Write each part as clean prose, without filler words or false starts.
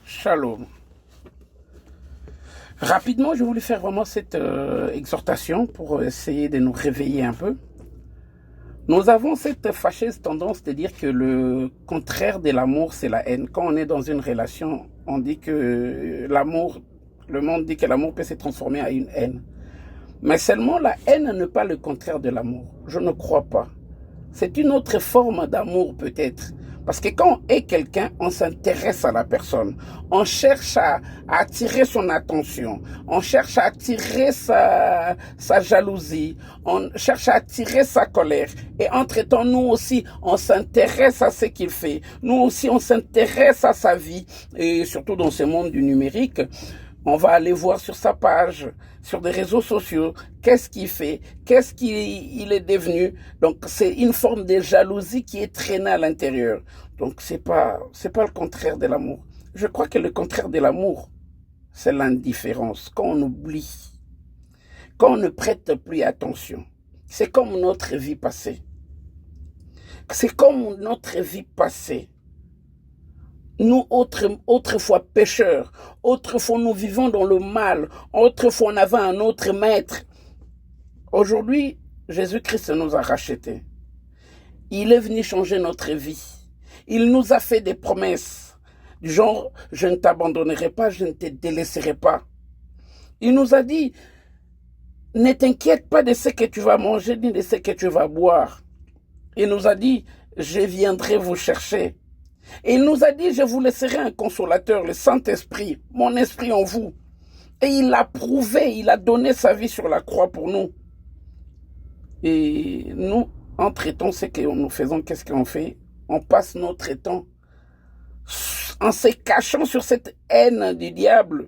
Shalom. Rapidement, je voulais faire vraiment cette exhortation pour essayer de nous réveiller un peu. Nous avons cette fâcheuse tendance de dire que le contraire de l'amour, c'est la haine. Quand on est dans une relation, on dit que l'amour, le monde dit que l'amour peut se transformer en une haine. Mais seulement la haine n'est pas le contraire de l'amour. Je ne crois pas. C'est une autre forme d'amour peut-être. Parce que quand on est quelqu'un, on s'intéresse à la personne. On cherche à attirer son attention. On cherche à attirer sa jalousie. On cherche à attirer sa colère. Et entre-temps, nous aussi, on s'intéresse à ce qu'il fait. Nous aussi, on s'intéresse à sa vie. Et surtout dans ce monde du numérique, on va aller voir sur sa page, sur des réseaux sociaux, qu'est-ce qu'il fait, qu'est-ce qu'il est devenu. Donc, c'est une forme de jalousie qui est traînée à l'intérieur. Donc, c'est pas le contraire de l'amour. Je crois que le contraire de l'amour, c'est l'indifférence. Quand on oublie, quand on ne prête plus attention. C'est comme notre vie passée. C'est comme notre vie passée. Nous, autrefois pécheurs, autrefois nous vivons dans le mal, autrefois on avait un autre maître. Aujourd'hui, Jésus-Christ nous a rachetés. Il est venu changer notre vie. Il nous a fait des promesses, du genre, je ne t'abandonnerai pas, je ne te délaisserai pas. Il nous a dit, ne t'inquiète pas de ce que tu vas manger, ni de ce que tu vas boire. Il nous a dit, je viendrai vous chercher. Et il nous a dit, je vous laisserai un consolateur, le Saint-Esprit, mon esprit en vous. Et il l'a prouvé, il a donné sa vie sur la croix pour nous. Et nous, entre-temps, ce que nous faisons, qu'est-ce qu'on fait? On passe notre temps en se cachant sur cette haine du diable,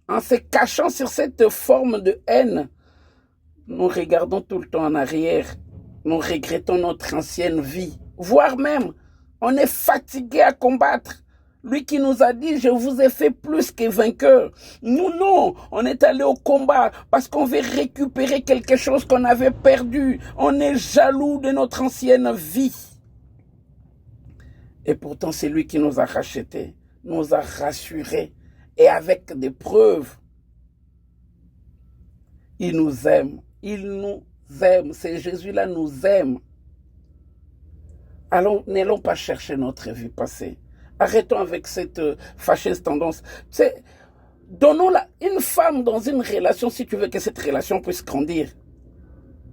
en se cachant sur cette forme de haine. Nous regardons tout le temps en arrière, nous regrettons notre ancienne vie, voire même, on est fatigué à combattre. Lui qui nous a dit, je vous ai fait plus que vainqueur. Nous, non, on est allé au combat parce qu'on veut récupérer quelque chose qu'on avait perdu. On est jaloux de notre ancienne vie. Et pourtant, c'est lui qui nous a rachetés, nous a rassurés. Et avec des preuves, il nous aime. Il nous aime. C'est Jésus-là nous aime. Alors, n'allons pas chercher notre vie passée. Arrêtons avec cette fâcheuse tendance. C'est, donnons-la une femme dans une relation, si tu veux que cette relation puisse grandir.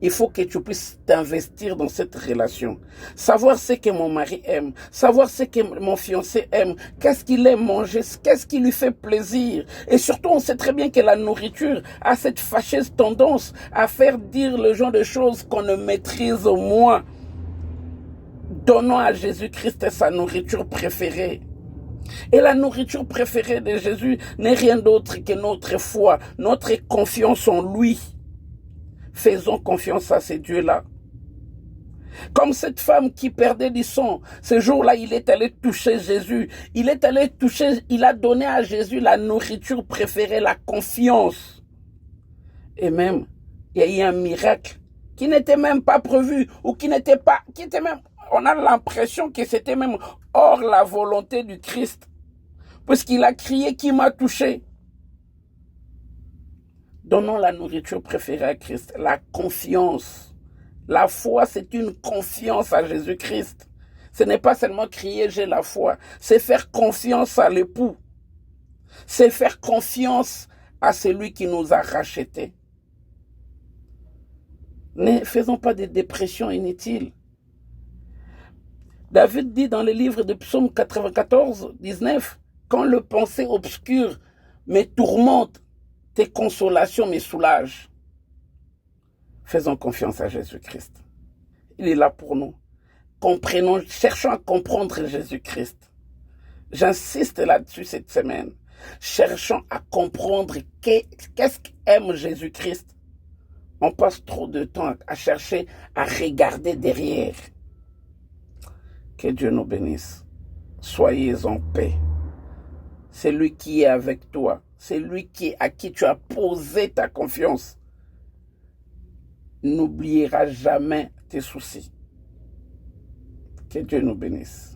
Il faut que tu puisses t'investir dans cette relation. Savoir ce que mon mari aime, savoir ce que mon fiancé aime, qu'est-ce qu'il aime manger, qu'est-ce qui lui fait plaisir. Et surtout, on sait très bien que la nourriture a cette fâcheuse tendance à faire dire le genre de choses qu'on ne maîtrise moins. Donnons à Jésus-Christ sa nourriture préférée. Et la nourriture préférée de Jésus n'est rien d'autre que notre foi, notre confiance en lui. Faisons confiance à ces dieux-là. Comme cette femme qui perdait du sang, ce jour-là, il est allé toucher Jésus. Il est allé toucher, il a donné à Jésus la nourriture préférée, la confiance. Et même, il y a eu un miracle qui n'était même pas prévu, ou qui était même, on a l'impression que c'était même hors la volonté du Christ. Puisqu'il a crié, qui m'a touché? Donnons la nourriture préférée à Christ, la confiance. La foi, c'est une confiance à Jésus-Christ. Ce n'est pas seulement crier j'ai la foi, c'est faire confiance à l'époux. C'est faire confiance à celui qui nous a rachetés. Ne faisons pas de dépressions inutiles. David dit dans le livre de Psaume 94, 19, quand le pensée obscure me tourmente, tes consolations me soulagent. Faisons confiance à Jésus-Christ. Il est là pour nous. Comprenons, cherchons à comprendre Jésus-Christ. J'insiste là-dessus cette semaine. Cherchons à comprendre qu'est-ce qu'aime Jésus-Christ. On passe trop de temps à chercher, à regarder derrière. Que Dieu nous bénisse. Soyez en paix. C'est lui qui est avec toi. C'est lui à qui tu as posé ta confiance. N'oubliera jamais tes soucis. Que Dieu nous bénisse.